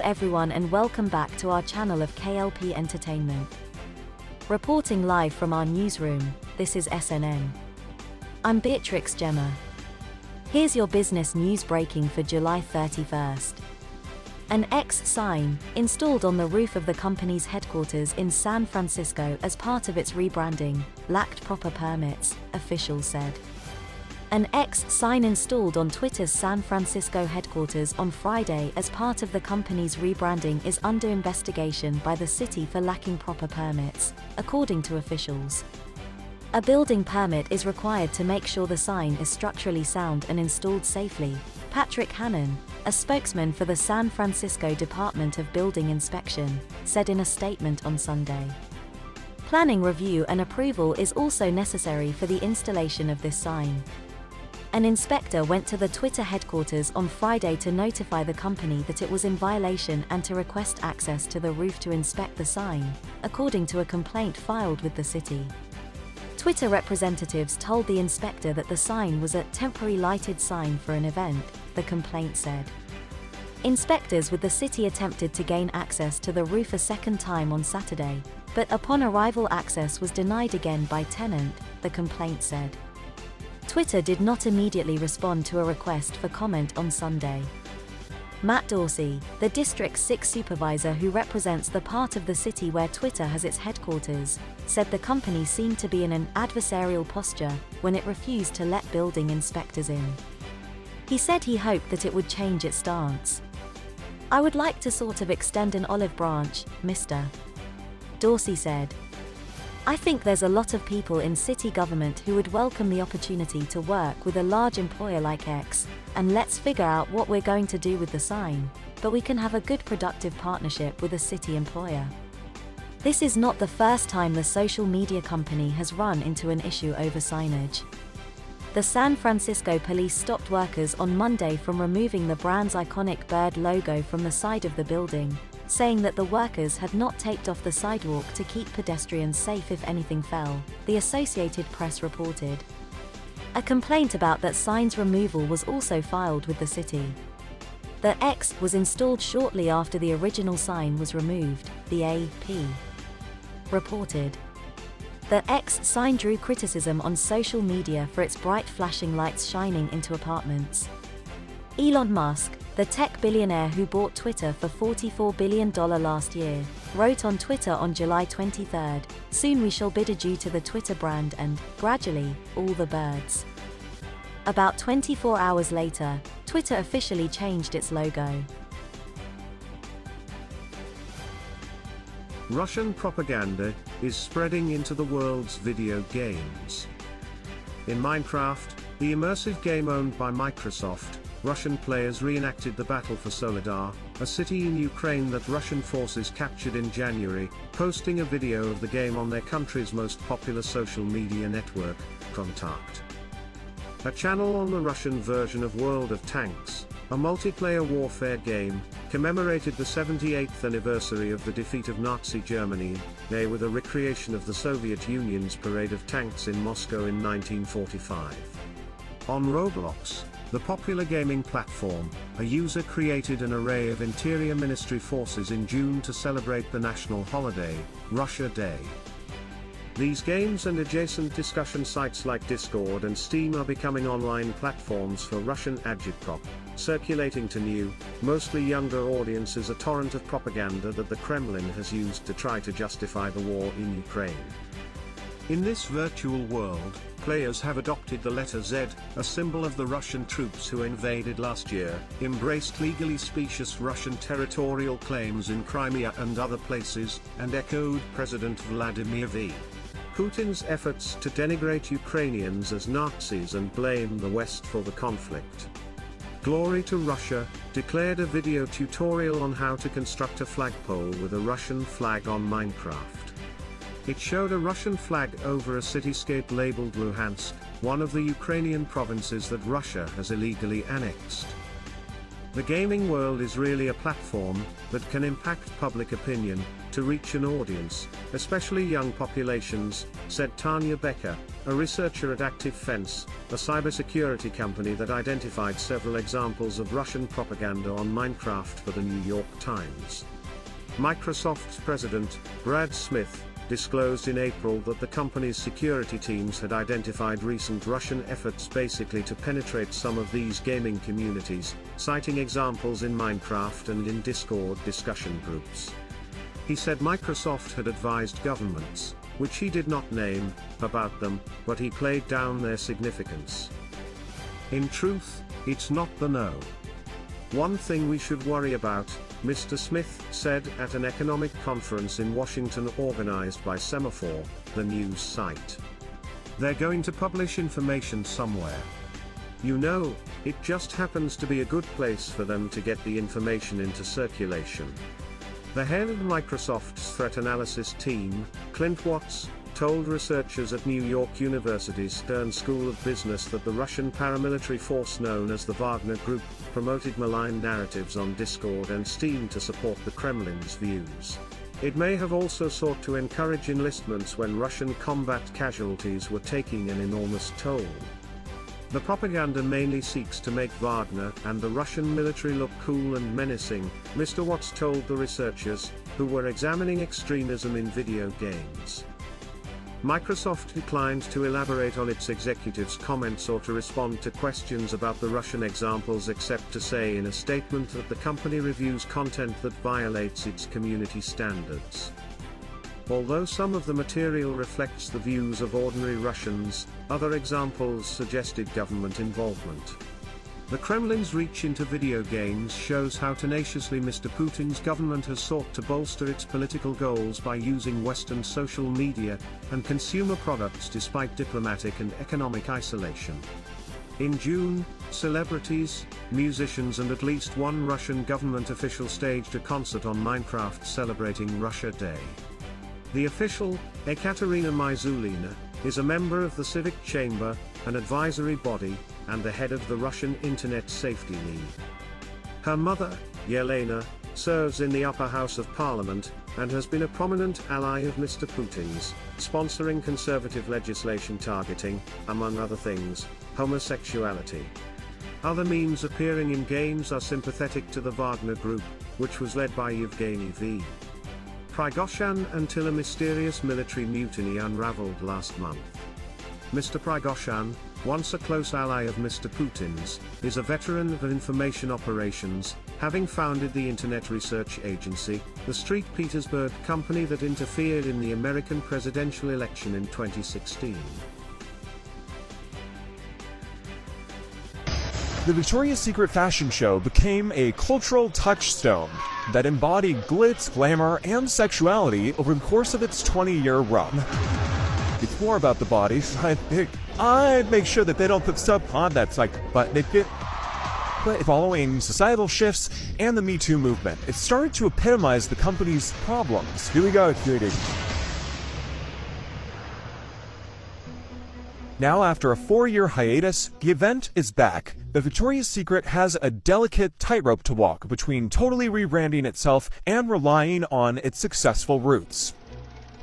everyone and welcome back to our channel of K.L.P Entertainment. Reporting live from our newsroom, this is SNN. I'm Beatrix Gemma. Here's your business news breaking for July 31st. An X sign, installed on the roof of the company's headquarters in San Francisco as part of its rebranding, lacked proper permits, officials said. An X sign installed on Twitter's San Francisco headquarters on Friday as part of the company's rebranding is under investigation by the city for lacking proper permits, according to officials. A building permit is required to make sure the sign is structurally sound and installed safely, Patrick Hannon, a spokesman for the San Francisco Department of Building Inspection, said in a statement on Sunday. Planning review and approval is also necessary for the installation of this sign. An inspector went to the Twitter headquarters on Friday to notify the company that it was in violation and to request access to the roof to inspect the sign, according to a complaint filed with the city. Twitter representatives told the inspector that the sign was a temporary lighted sign for an event, the complaint said. Inspectors with the city attempted to gain access to the roof a second time on Saturday, but upon arrival access was denied again by tenant, the complaint said. Twitter did not immediately respond to a request for comment on Sunday. Matt Dorsey, the District 6 supervisor who represents the part of the city where Twitter has its headquarters, said the company seemed to be in an adversarial posture when it refused to let building inspectors in. He said he hoped that it would change its stance. "I would like to sort of extend an olive branch, Mr. Dorsey said. I think there's a lot of people in city government who would welcome the opportunity to work with a large employer like X, and let's figure out what we're going to do with the sign, but we can have a good productive partnership with a city employer." This is not the first time the social media company has run into an issue over signage. The San Francisco police stopped workers on Monday from removing the brand's iconic bird logo from the side of the building, saying that the workers had not taped off the sidewalk to keep pedestrians safe if anything fell, the Associated Press reported. A complaint about that sign's removal was also filed with the city. The X was installed shortly after the original sign was removed, the AP reported. The X sign drew criticism on social media for its bright flashing lights shining into apartments. Elon Musk, the tech billionaire who bought Twitter for $44 billion last year, wrote on Twitter on July 23, "Soon we shall bid adieu to the Twitter brand and, gradually, all the birds." About 24 hours later, Twitter officially changed its logo. Russian propaganda is spreading into the world's video games. In Minecraft, the immersive game owned by Microsoft, Russian players reenacted the battle for Soledar, a city in Ukraine that Russian forces captured in January, posting a video of the game on their country's most popular social media network, Kontakt. A channel on the Russian version of World of Tanks, a multiplayer warfare game, commemorated the 78th anniversary of the defeat of Nazi Germany, they with a recreation of the Soviet Union's parade of tanks in Moscow in 1945. On Roblox, the popular gaming platform, a user created an array of Interior Ministry forces in June to celebrate the national holiday, Russia Day. These games and adjacent discussion sites like Discord and Steam are becoming online platforms for Russian agitprop, circulating to new, mostly younger audiences a torrent of propaganda that the Kremlin has used to try to justify the war in Ukraine. In this virtual world, players have adopted the letter Z, a symbol of the Russian troops who invaded last year, embraced legally specious Russian territorial claims in Crimea and other places, and echoed President Vladimir V. Putin's efforts to denigrate Ukrainians as Nazis and blame the West for the conflict. Glory to Russia declared a video tutorial on how to construct a flagpole with a Russian flag on Minecraft. It showed a Russian flag over a cityscape labeled Luhansk, one of the Ukrainian provinces that Russia has illegally annexed. The gaming world is really a platform that can impact public opinion to reach an audience, especially young populations, said Tanya Becker, a researcher at Active Fence, a cybersecurity company that identified several examples of Russian propaganda on Minecraft for the New York Times. Microsoft's president, Brad Smith, disclosed in April that the company's security teams had identified recent Russian efforts basically to penetrate some of these gaming communities, citing examples in Minecraft and in Discord discussion groups. He said Microsoft had advised governments, which he did not name, about them, but he played down their significance. In truth, it's not the no. One thing we should worry about, Mr. Smith said at an economic conference in Washington organized by Semaphore, the news site. They're going to publish information somewhere. You know, it just happens to be a good place for them to get the information into circulation. The head of Microsoft's threat analysis team, Clint Watts, told researchers at New York University's Stern School of Business that the Russian paramilitary force known as the Wagner Group promoted malign narratives on Discord and Steam to support the Kremlin's views. It may have also sought to encourage enlistments when Russian combat casualties were taking an enormous toll. The propaganda mainly seeks to make Wagner and the Russian military look cool and menacing, Mr. Watts told the researchers, who were examining extremism in video games. Microsoft declined to elaborate on its executives' comments or to respond to questions about the Russian examples except to say in a statement that the company reviews content that violates its community standards. Although some of the material reflects the views of ordinary Russians, other examples suggested government involvement. The Kremlin's reach into video games shows how tenaciously Mr. Putin's government has sought to bolster its political goals by using Western social media and consumer products despite diplomatic and economic isolation. In June, celebrities, musicians and at least one Russian government official staged a concert on Minecraft celebrating Russia Day. The official, Ekaterina Myzulina, is a member of the Civic Chamber, an advisory body, and the head of the Russian Internet Safety League. Her mother, Yelena, serves in the upper house of parliament, and has been a prominent ally of Mr. Putin's, sponsoring conservative legislation targeting, among other things, homosexuality. Other memes appearing in games are sympathetic to the Wagner Group, which was led by Yevgeny V. Prigozhin until a mysterious military mutiny unraveled last month. Mr. Prigozhin, once a close ally of Mr. Putin's, is a veteran of information operations, having founded the Internet Research Agency, the St. Petersburg company that interfered in the American presidential election in 2016. The Victoria's Secret fashion show became a cultural touchstone that embodied glitz, glamour, and sexuality over the course of its 20-year run. It's more about the bodies. I'd make sure that they don't put stuff on that's like butt naked. But following societal shifts and the Me Too movement, it started to epitomize the company's problems. Here we go, cutie. Now, after a 4-year hiatus, the event is back. The Victoria's Secret has a delicate tightrope to walk between totally rebranding itself and relying on its successful roots.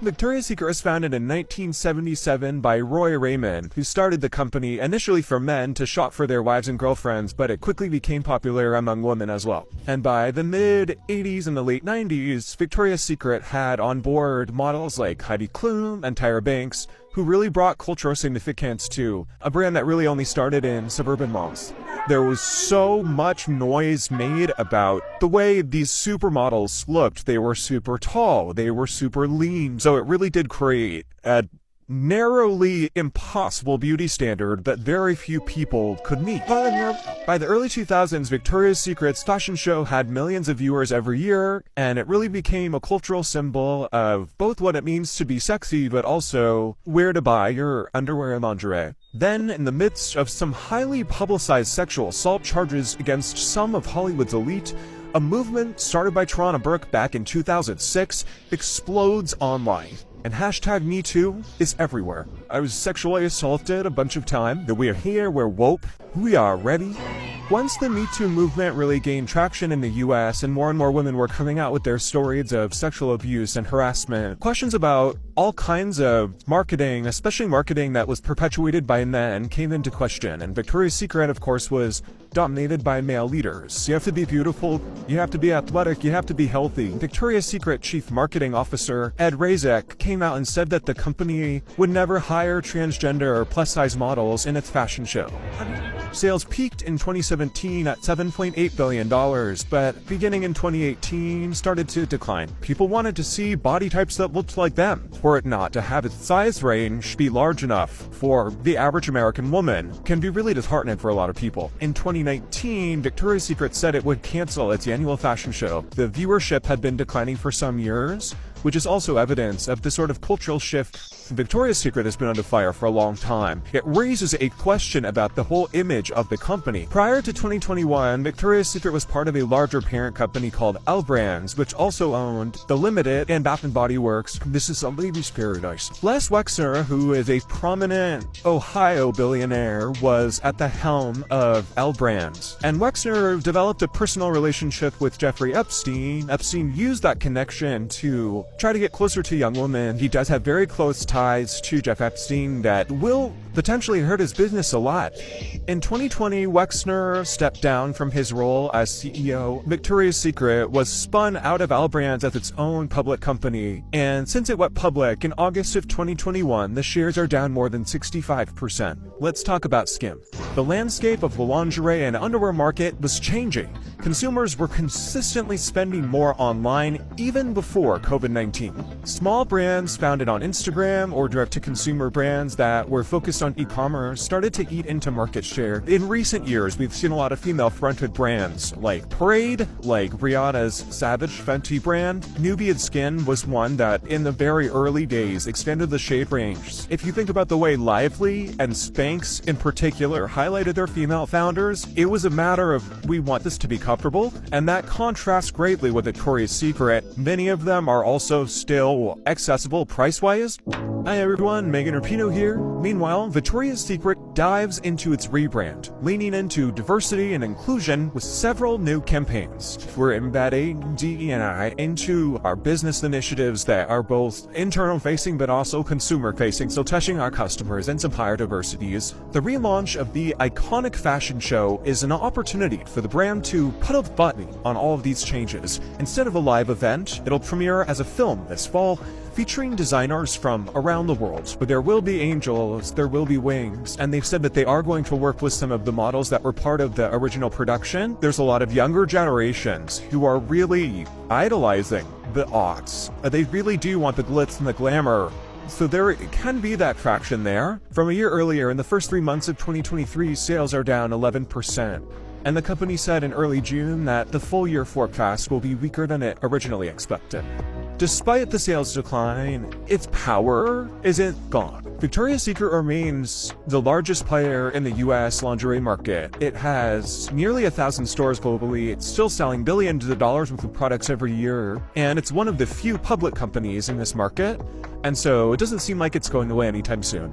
Victoria's Secret was founded in 1977 by Roy Raymond, who started the company initially for men to shop for their wives and girlfriends, but it quickly became popular among women as well. And by the mid-80s and the late 90s, Victoria's Secret had on board models like Heidi Klum and Tyra Banks, who really brought cultural significance to a brand that really only started in suburban malls. There was so much noise made about the way these supermodels looked. They were super tall, they were super lean, so it really did create a narrowly impossible beauty standard that very few people could meet. By the early 2000s, Victoria's Secret's fashion show had millions of viewers every year, and it really became a cultural symbol of both what it means to be sexy, but also where to buy your underwear and lingerie. Then, in the midst of some highly publicized sexual assault charges against some of Hollywood's elite, a movement started by Tarana Burke back in 2006 explodes online. And hashtag #MeToo is everywhere. I was sexually assaulted a bunch of times. We are here, we're woke, we are ready. Once the Me Too movement really gained traction in the US and more women were coming out with their stories of sexual abuse and harassment, questions about all kinds of marketing, especially marketing that was perpetuated by men, came into question. And Victoria's Secret, of course, was dominated by male leaders. You have to be beautiful, you have to be athletic, you have to be healthy. Victoria's Secret Chief Marketing Officer Ed Razek came out and said that the company would never hire transgender or plus-size models in its fashion show. Sales peaked in 2017 at $7.8 billion, but beginning in 2018 started to decline. People wanted to see body types that looked like them, for it not to have its size range be large enough for the average American woman can be really disheartening for a lot of people. In 2019, Victoria's Secret said it would cancel its annual fashion show. The viewership had been declining for some years, which is also evidence of the sort of cultural shift. Victoria's Secret has been under fire for a long time. It raises a question about the whole image of the company. Prior to 2021, Victoria's Secret was part of a larger parent company called L Brands, which also owned The Limited and Bath & Body Works. This is a lady's paradise. Les Wexner, who is a prominent Ohio billionaire, was at the helm of L Brands. And Wexner developed a personal relationship with Jeffrey Epstein. Epstein used that connection to try to get closer to young women. He does have very close ties to Jeff Epstein that will potentially hurt his business a lot. In 2020, Wexner stepped down from his role as CEO. Victoria's Secret was spun out of L Brands as its own public company, and since it went public in August of 2021, the shares are down more than 65%. Let's talk about Skim. The landscape of the lingerie and underwear market was changing. Consumers were consistently spending more online even before COVID-19. Small brands founded on Instagram or direct-to-consumer brands that were focused on e-commerce started to eat into market share. In recent years, we've seen a lot of female-fronted brands like Parade, like Rihanna's Savage Fenty brand. Nubian Skin was one that, in the very early days, expanded the shade range. If you think about the way Lively and Spanx, in particular, highlighted their female founders, it was a matter of, we want this to be comfortable, and that contrasts greatly with Victoria's Secret. Many of them are also still accessible price-wise. Hi everyone, Megan Rapinoe here. Meanwhile, Victoria's Secret dives into its rebrand, leaning into diversity and inclusion with several new campaigns. We're embedding DE&I into our business initiatives that are both internal-facing but also consumer-facing, so touching our customers and some higher diversities. The relaunch of the iconic fashion show is an opportunity for the brand to put a button on all of these changes. Instead of a live event, it'll premiere as a film this fall, featuring designers from around the world. But there will be angels, there will be wings, and they've said that they are going to work with some of the models that were part of the original production. There's a lot of younger generations who are really idolizing the aughts. They really do want the glitz and the glamour. So there can be that traction there. From a year earlier, in the first 3 months of 2023, sales are down 11%. And the company said in early June that the full year forecast will be weaker than it originally expected. Despite the sales decline, its power isn't gone. Victoria's Secret remains the largest player in the US lingerie market. It has nearly 1,000 stores globally. It's still selling billions of dollars worth of products every year, and it's one of the few public companies in this market, and so it doesn't seem like it's going away anytime soon.